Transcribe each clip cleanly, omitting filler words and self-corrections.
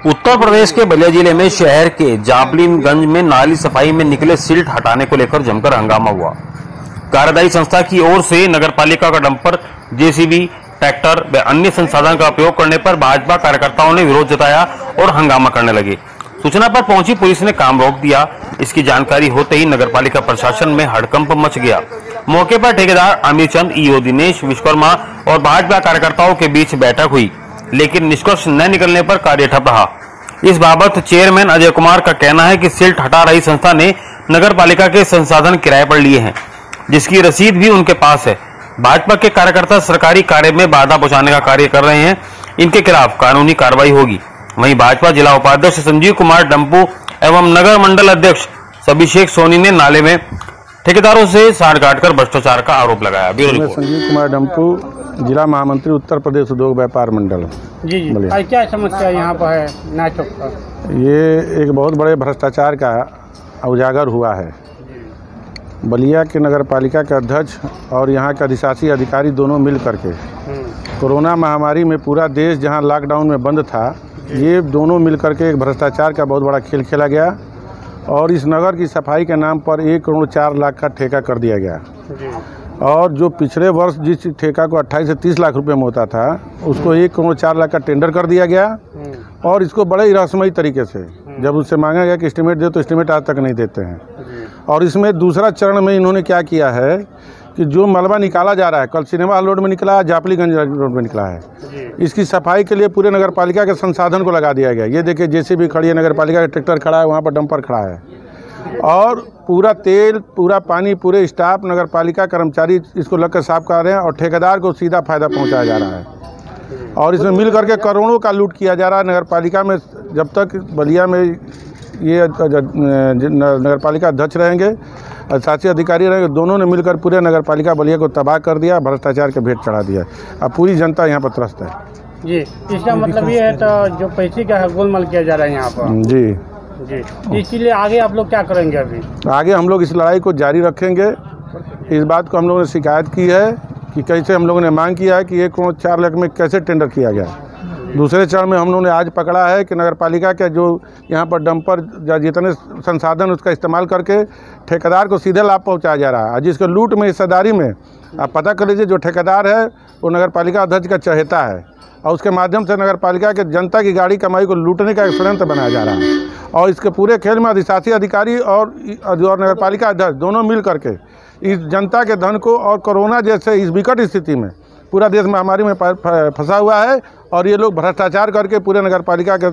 उत्तर प्रदेश के बलिया जिले में शहर के जाबलीगंज में नाली सफाई में निकले सिल्ट हटाने को लेकर जमकर हंगामा हुआ। कार्यदायी संस्था की ओर से नगरपालिका का डंपर, जेसीबी, ट्रैक्टर व अन्य संसाधन का उपयोग करने पर भाजपा कार्यकर्ताओं ने विरोध जताया और हंगामा करने लगे। सूचना पर पहुंची पुलिस ने काम रोक दिया। इसकी जानकारी होते ही नगरपालिका प्रशासन में हड़कंप मच गया। मौके पर ठेकेदार आमिर चंद, ईओ दिनेश विश्वकर्मा और भाजपा कार्यकर्ताओं के बीच बैठक हुई, लेकिन निष्कर्ष न निकलने पर कार्य ठप रहा। इस बाबत चेयरमैन अजय कुमार का कहना है कि सिल्ट हटा रही संस्था ने नगरपालिका के संसाधन किराए पर लिए हैं, जिसकी रसीद भी उनके पास है। भाजपा के कार्यकर्ता सरकारी कार्य में बाधा पहुंचाने का कार्य कर रहे हैं, इनके खिलाफ कानूनी कार्रवाई होगी। वहीं भाजपा जिला उपाध्यक्ष संजीव कुमार डंपू एवं नगर मंडल अध्यक्ष अभिषेक सोनी ने नाले में ठेकेदारों से साठ काटकर भ्रष्टाचार का आरोप लगाया। संजीव कुमार डंपू, जिला महामंत्री उत्तर प्रदेश उद्योग व्यापार मंडल। जी क्या समस्या यहाँ पर है नाच चौक पर? ये एक बहुत बड़े भ्रष्टाचार का उजागर हुआ है। बलिया के नगर पालिका के अध्यक्ष और यहाँ के अधिशासी अधिकारी दोनों मिल करके कोरोना महामारी में पूरा देश जहाँ लॉकडाउन में बंद था, ये दोनों मिल करके एक भ्रष्टाचार का बहुत बड़ा खेल खेला गया और इस नगर की सफाई के नाम पर 1 करोड़ 4 लाख का ठेका कर दिया गया। और जो पिछले वर्ष जिस ठेका को 28 से 30 लाख रुपए में होता था, उसको 1 करोड़ 4 लाख का टेंडर कर दिया गया। और इसको बड़े ही रहस्यमयी तरीके से जब उससे मांगा गया कि एस्टीमेट दे, तो एस्टीमेट आज तक नहीं देते हैं। और इसमें दूसरा चरण में इन्होंने क्या किया है कि जो मलबा निकाला जा रहा है, कल सिनेमा हॉल रोड में निकला है, जापलीगंज रोड में निकला है, इसकी सफाई के लिए पूरे नगर पालिका के संसाधन को लगा दिया गया। ये देखिए जेसीबी खड़ी है, नगर पालिका का ट्रैक्टर खड़ा है, वहाँ पर डंपर खड़ा है और पूरा तेल, पूरा पानी, पूरे स्टाफ, नगर पालिका कर्मचारी इसको लगकर साफ कर रहे हैं और ठेकेदार को सीधा फायदा पहुँचाया जा रहा है। और इसमें मिल करके करोड़ों का लूट किया जा रहा है। नगर पालिका में जब तक बलिया में ये नगर पालिका अध्यक्ष रहेंगे, शासी अधिकारी रहेंगे, दोनों ने मिलकर पूरे नगर पालिका बलिया को तबाह कर दिया, भ्रष्टाचार के भेंट चढ़ा दिया। अब पूरी जनता यहाँ पर त्रस्त है। जी, इसका मतलब ये है तो जो पैसे का गोलमाल किया जा रहा है यहाँ पर। जी, इसीलिए आगे आप लोग क्या करेंगे? अभी आगे हम लोग इस लड़ाई को जारी रखेंगे। इस बात को हम लोगों ने शिकायत की है कि कैसे हम लोगों ने मांग किया है कि 1 करोड़ 4 लाख में कैसे टेंडर किया गया। दूसरे चरण में हम लोगों ने आज पकड़ा है कि नगर पालिका के जो यहाँ पर डंपर जितने संसाधन उसका इस्तेमाल करके ठेकेदार को सीधे लाभ पहुँचाया जा रहा है। जिसके लूट में, हिस्सेदारी में आप पता कर लीजिए, जो ठेकेदार है वो नगर पालिका अध्यक्ष का चहेता है और उसके माध्यम से नगर पालिका के जनता की गाड़ी कमाई को लूटने का एक षड्यंत्र बनाया जा रहा है। और इसके पूरे खेल में अधिशासी अधिकारी और नगर पालिका अध्यक्ष दोनों मिल करके इस जनता के धन को, और कोरोना जैसे इस विकट स्थिति में पूरा देश महामारी में फंसा हुआ है और ये लोग भ्रष्टाचार करके पूरे नगर पालिका के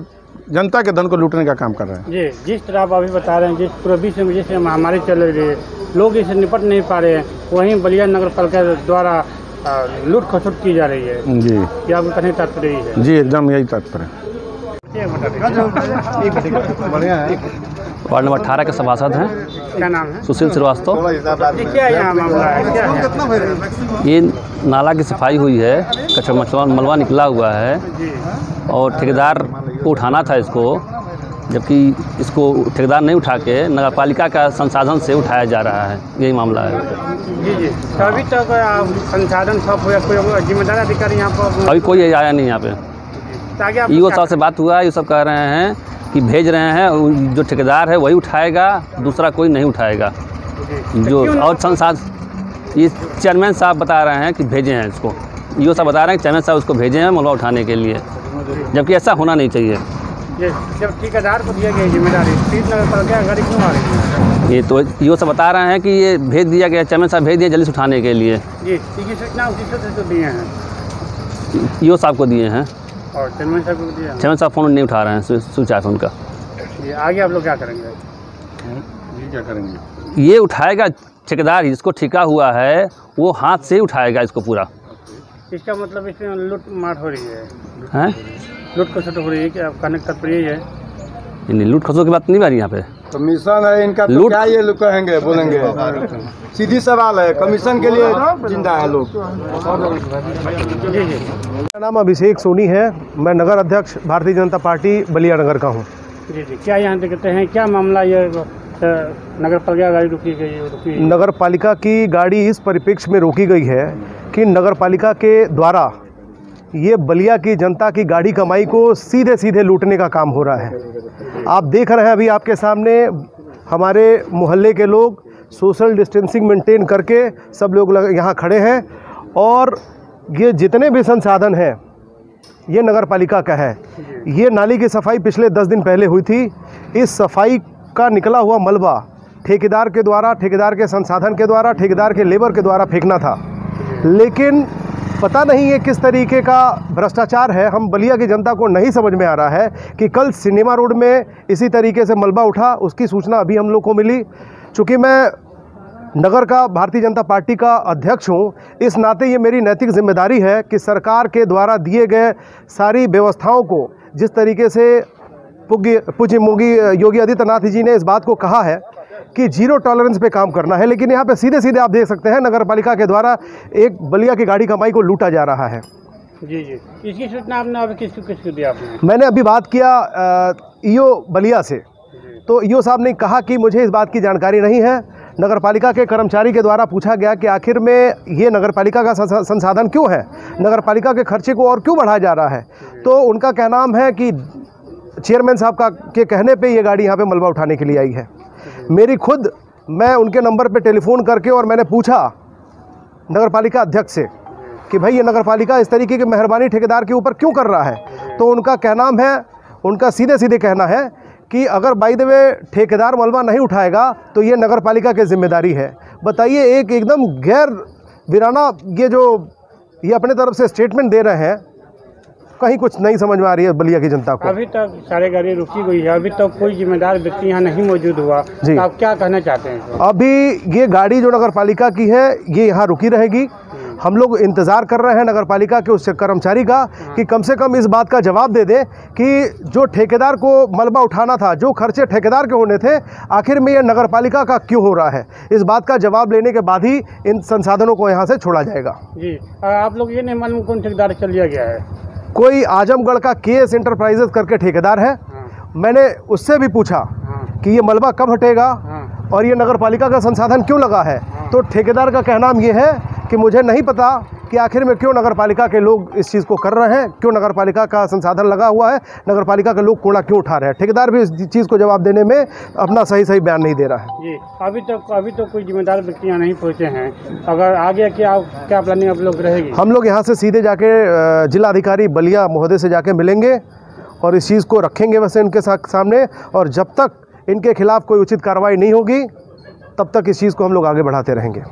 जनता के धन को लूटने का काम कर रहे हैं। जी, जिस तरह आप अभी बता रहे हैं, जिस पूरे विश्व में जिस महामारी चल रही है, लोग इससे निपट नहीं पा रहे हैं, वहीं बलिया नगर पालिका द्वारा लूट खसुट की जा रही है। जी, क्या आपको कहने तात्पर्य है? जी, एकदम यही तात्पर्य है। वार्ड नंबर 18 के सभासद हैं। क्या नाम है? सुशील श्रीवास्तव। क्या यहाँ मामला है? क्या है? ये नाला की सफाई हुई है, कचरा मलबा निकला हुआ है और ठेकेदार को उठाना था इसको, जबकि इसको ठेकेदार नहीं उठा के नगर पालिका का संसाधन से उठाया जा रहा है। यही मामला है। जी, तो अभी तक संसाधन ठप हो या कोई जिम्मेदार अधिकारी यहाँ पर? अभी कोई आया नहीं यहाँ पे। ईओ साहब से बात हुआ है, ये सब कह रहे हैं कि भेज रहे हैं, जो ठेकेदार है वही उठाएगा, दूसरा कोई नहीं उठाएगा। जो और संसाधन ये चेयरमैन साहब बता रहे हैं कि भेजे हैं इसको। ईओ साहब बता रहे हैं कि चेयरमैन साहब उसको भेजे हैं मलबा उठाने के लिए, जबकि ऐसा होना नहीं चाहिए। जब ठेकेदार को दिया गया जिम्मेदारी, नगर पालिका गाड़ी क्यों आ रही है? ये तो ईओ साहब बता रहे हैं कि ये भेज दिया गया, चेयरमैन साहब भेज दिए जल्दी से उठाने के लिए। जी, सूचना उसी से दिए हैं, ईओ साहब को दिए हैं और चेयरमैन साहब को दिया। चेयरमैन साहब फ़ोन नहीं उठा रहे हैं, स्विच ऑफ उनका। ये आगे आप लोग क्या करेंगे? ये क्या करेंगे? ये उठाएगा ठेकेदार, जिसको ठेका हुआ है वो हाथ से ही उठाएगा इसको पूरा। इसका मतलब इसमें लूट मार हो रही है, हैं? लूट खसुट हो रही है। क्या कहने का तात्पर्य है? नहीं, लूट खसों की बात नहीं आ रही यहाँ पे। कमीशन है इनका, तो क्या ये लोग कहेंगे, बोलेंगे? सीधी सवाल है, कमीशन के लिए जिंदा है लोग। मेरा नाम अभिषेक सोनी है, मैं नगर अध्यक्ष भारतीय जनता पार्टी बलिया नगर का हूँ। जी, क्या यहाँ देखते हैं, क्या मामला ये नगर पालिका गाड़ी रुकी गई? नगर पालिका की गाड़ी इस परिप्रेक्ष्य में रोकी गई है कि नगर पालिका के द्वारा ये बलिया की जनता की गाड़ी कमाई को सीधे सीधे लूटने का काम हो रहा है। आप देख रहे हैं अभी आपके सामने हमारे मोहल्ले के लोग सोशल डिस्टेंसिंग मेंटेन करके सब लोग यहाँ खड़े हैं, और ये जितने भी संसाधन हैं ये नगर पालिका का है। ये नाली की सफाई पिछले 10 दिन पहले हुई थी। इस सफाई का निकला हुआ मलबा ठेकेदार के द्वारा, ठेकेदार के संसाधन के द्वारा, ठेकेदार के लेबर के द्वारा फेंकना था, लेकिन पता नहीं ये किस तरीके का भ्रष्टाचार है। हम बलिया की जनता को नहीं समझ में आ रहा है कि कल सिनेमा रोड में इसी तरीके से मलबा उठा, उसकी सूचना अभी हम लोग को मिली। चूँकि मैं नगर का भारतीय जनता पार्टी का अध्यक्ष हूँ, इस नाते ये मेरी नैतिक जिम्मेदारी है कि सरकार के द्वारा दिए गए सारी व्यवस्थाओं को, जिस तरीके से पूज्य योगी आदित्यनाथ जी ने इस बात को कहा है कि जीरो टॉलरेंस पे काम करना है, लेकिन यहाँ पे सीधे सीधे आप देख सकते हैं नगर पालिका के द्वारा एक बलिया की गाड़ी कमाई को लूटा जा रहा है। जी जी, इसकी सूचना आपने अभी किसको दी आपने? मैंने अभी बात किया ईओ बलिया से, तो ईओ साहब ने कहा कि मुझे इस बात की जानकारी नहीं है। नगर पालिका के कर्मचारी के द्वारा पूछा गया कि आखिर में ये नगर पालिका का संसाधन क्यों है, नगर पालिका के खर्चे को और क्यों बढ़ाया जा रहा है, तो उनका कहना है कि चेयरमैन साहब के कहने पे ये गाड़ी यहाँ पे मलबा उठाने के लिए आई है। मैं उनके नंबर पे टेलीफोन करके और मैंने पूछा नगर पालिका अध्यक्ष से कि भाई ये नगर पालिका इस तरीके की मेहरबानी ठेकेदार के ऊपर क्यों कर रहा है, तो उनका सीधे सीधे कहना है कि अगर बाय द वे ठेकेदार मलबा नहीं उठाएगा तो ये नगर पालिका की जिम्मेदारी है। बताइए, एक एकदम गैर वीराना ये अपने तरफ से स्टेटमेंट दे रहे हैं, कहीं कुछ नहीं समझ में आ रही है बलिया की जनता को। अभी तक सारे गाड़ी रुकी हुई है, अभी तक कोई जिम्मेदार व्यक्ति यहाँ नहीं मौजूद हुआ, तो आप क्या कहना चाहते हैं? अभी ये गाड़ी जो नगर पालिका की है ये यहाँ रुकी रहेगी। हम लोग इंतज़ार कर रहे हैं नगर पालिका के उस कर्मचारी का कि कम से कम इस बात का जवाब दे दे कि जो ठेकेदार को मलबा उठाना था, जो खर्चे ठेकेदार के होने थे, आखिर में ये नगर पालिका का क्यों हो रहा है। इस बात का जवाब लेने के बाद ही इन संसाधनों को यहाँ से छोड़ा जाएगा। जी, आप लोग ये नहीं मालूम कौन ठेकेदार चल लिया गया है? कोई आजमगढ़ का केएस एंटरप्राइजेस करके ठेकेदार है। मैंने उससे भी पूछा कि ये मलबा कब हटेगा और ये नगर पालिका का संसाधन क्यों लगा है, तो ठेकेदार का कहना ये है कि मुझे नहीं पता कि आखिर में क्यों नगर पालिका के लोग इस चीज़ को कर रहे हैं, क्यों नगर पालिका का संसाधन लगा हुआ है, नगर पालिका के लोग कूड़ा क्यों उठा रहे हैं। ठेकेदार भी इस चीज़ को जवाब देने में अपना सही बयान नहीं दे रहा है। जी, अभी तक कोई जिम्मेदार व्यक्ति यहाँ नहीं पहुँचे हैं। अगर आगे क्या प्लानिंग आप लोग रहेगी? हम लोग यहाँ से सीधे जाके जिलाधिकारी बलिया महोदय से जाके मिलेंगे और इस चीज़ को रखेंगे वैसे इनके सामने, और जब तक इनके खिलाफ़ कोई उचित कार्रवाई नहीं होगी तब तक इस चीज़ को हम लोग आगे बढ़ाते रहेंगे।